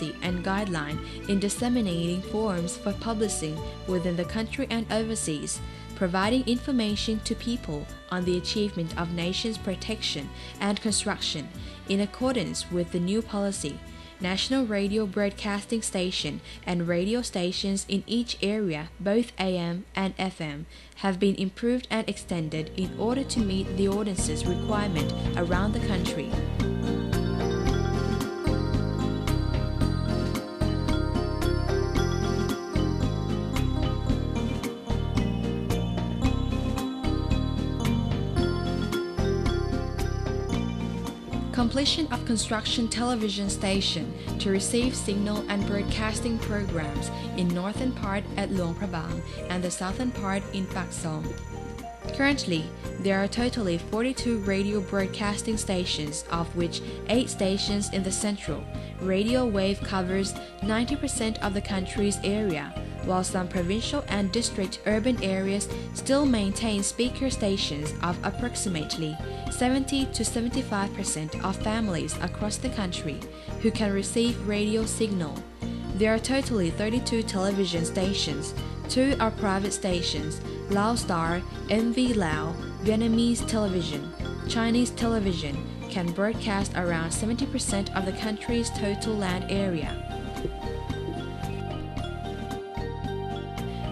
policy and guideline in disseminating forms for publishing within the country and overseas, providing information to people on the achievement of nation's protection and construction in accordance with the new policy. National radio broadcasting station and radio stations in each area, both AM and FM, have been improved and extended in order to meet the audience's requirement around the country. Completion of construction television station to receive signal and broadcasting programs in northern part at Luang Prabang and the southern part in Pak Som. Currently, there are totally 42 radio broadcasting stations, of which 8 stations in the central. Radio wave covers 90% of the country's area, while some provincial and district urban areas still maintain speaker stations of approximately 70 to 75% of families across the country who can receive radio signal. There are totally 32 television stations. 2 are private stations: Lao Star, MV Lao, Vietnamese television, Chinese television can broadcast around 70% of the country's total land area.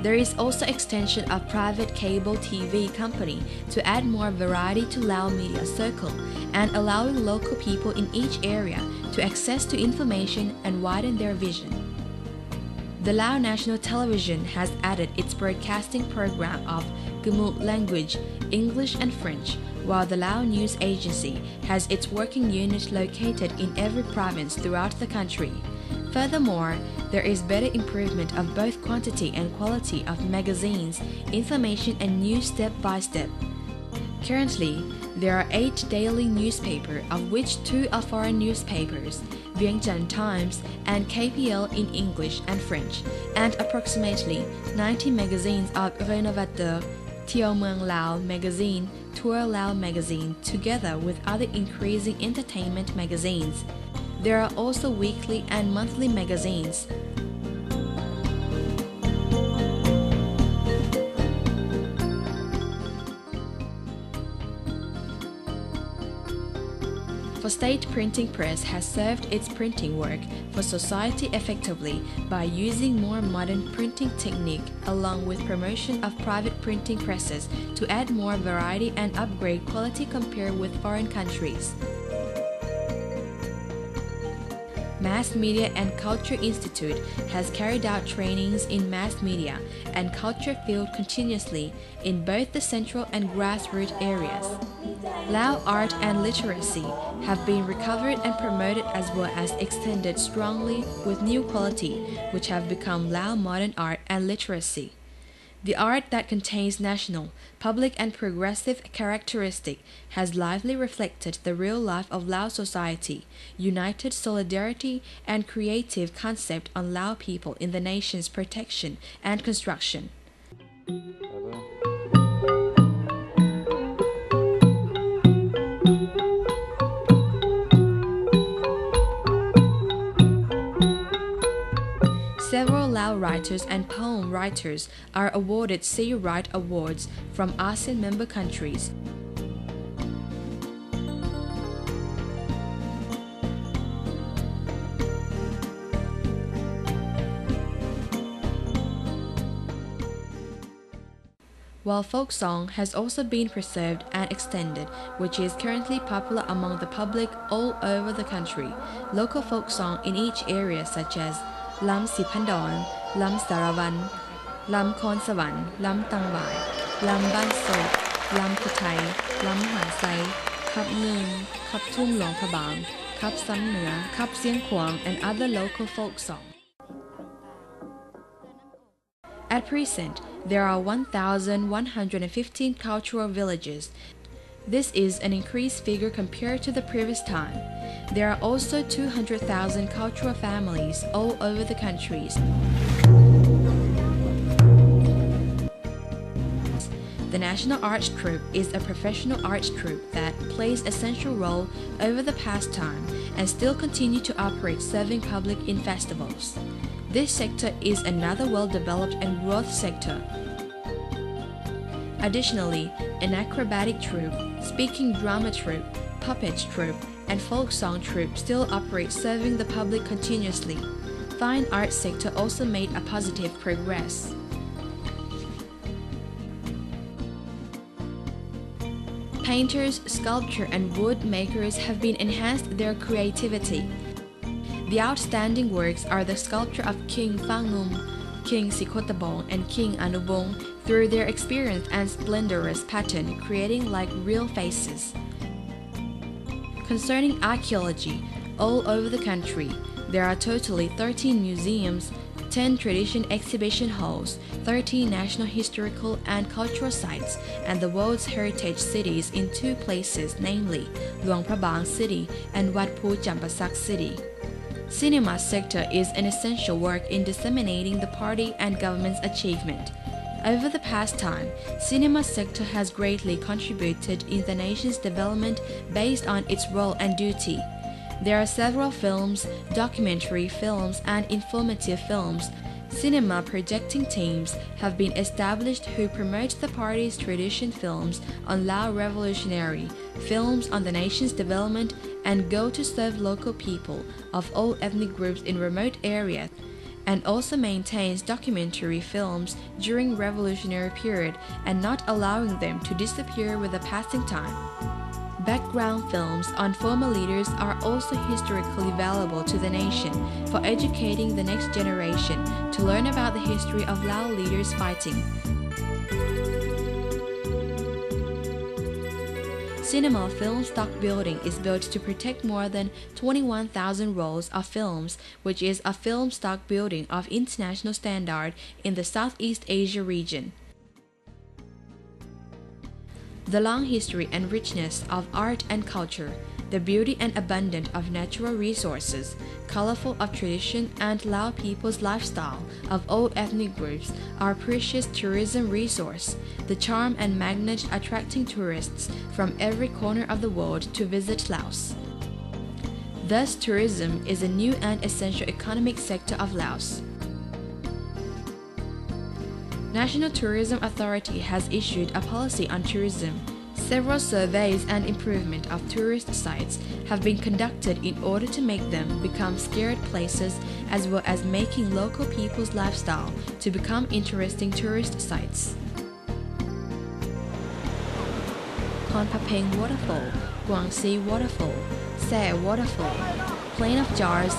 There is also extension of private cable TV company to add more variety to Lao media circle and allowing local people in each area to access to information and widen their vision. The Lao National Television has added its broadcasting program of Khmer language, English and French, while the Lao News Agency has its working unit located in every province throughout the country. Furthermore, there is better improvement of both quantity and quality of magazines, information and news step by step. Currently, there are 8 daily newspapers, of which 2 are foreign newspapers, Vientiane Times and KPL in English and French, and approximately 90 magazines of Renovateur, Thieu Muang Lao magazine, Tour Lao magazine, together with other increasing entertainment magazines. There are also weekly and monthly magazines. For State Printing Press has served its printing work for society effectively by using more modern printing technique along with promotion of private printing presses to add more variety and upgrade quality compared with foreign countries. Mass Media and Culture Institute has carried out trainings in mass media and culture field continuously in both the central and grassroots areas. Lao art and literacy have been recovered and promoted as well as extended strongly with new quality, which have become Lao modern art and literacy. The art that contains national, public and progressive characteristic has lively reflected the real life of Lao society, united solidarity and creative concept on Lao people in the nation's protection and construction. Several Lao writers and poem writers are awarded Say Right Awards from ASEAN member countries. While folk song has also been preserved and extended, which is currently popular among the public all over the country. Local folk song in each area such as Lam Sipandon, Lam Saravan, Lam Khon Sawan, Lam Tangwai, Lam Ban Sok, Lam Kutai, Lam Ha Sai, Khap Ngin, Khap Tum Luang Prabang, Khap Sam Nua, Khap Sieng Kwang, and other local folk songs. At present, there are 1,115 cultural villages. This is an increased figure compared to the previous time. There are also 200,000 cultural families all over the countries. The National Arts Troupe is a professional arts troupe that plays an essential role over the past time and still continue to operate serving public in festivals. This sector is another well-developed and growth sector. Additionally, an acrobatic troupe, speaking drama troupe, puppet troupe, and folk song troupe still operate serving the public continuously. Fine art sector also made a positive progress. Painters, sculptors, and wood makers have been enhanced their creativity. The outstanding works are the sculpture of King Phangum, King Sikhotabong, and King Anubong through their experience and splendorous pattern, creating like real faces. Concerning archaeology, all over the country, there are totally 13 museums, 10 tradition exhibition halls, 13 national historical and cultural sites, and the world's heritage cities in 2 places, namely Luang Prabang City and Wat Phú Champasak City. Cinema sector is an essential work in disseminating the party and government's achievement. Over the past time, cinema sector has greatly contributed in the nation's development based on its role and duty. There are several films, documentary films, and informative films. Cinema projecting teams have been established who promote the party's tradition films on Lao revolutionary, films on the nation's development, and go to serve local people of all ethnic groups in remote areas, and also maintains documentary films during revolutionary period and not allowing them to disappear with the passing time. Background films on former leaders are also historically valuable to the nation for educating the next generation to learn about the history of Lao leaders fighting. Cinema film stock building is built to protect more than 21,000 rolls of films, which is a film stock building of international standard in the Southeast Asia region. The long history and richness of art and culture, the beauty and abundance of natural resources, colorful of tradition and Lao people's lifestyle of all ethnic groups are precious tourism resource, the charm and magnet attracting tourists from every corner of the world to visit Laos. Thus, tourism is a new and essential economic sector of Laos. National Tourism Authority has issued a policy on tourism. Several surveys and improvement of tourist sites have been conducted in order to make them become scared places as well as making local people's lifestyle to become interesting tourist sites. Khon Phapeng Waterfall, Guangxi Waterfall, Sae Waterfall, Plain of Jars,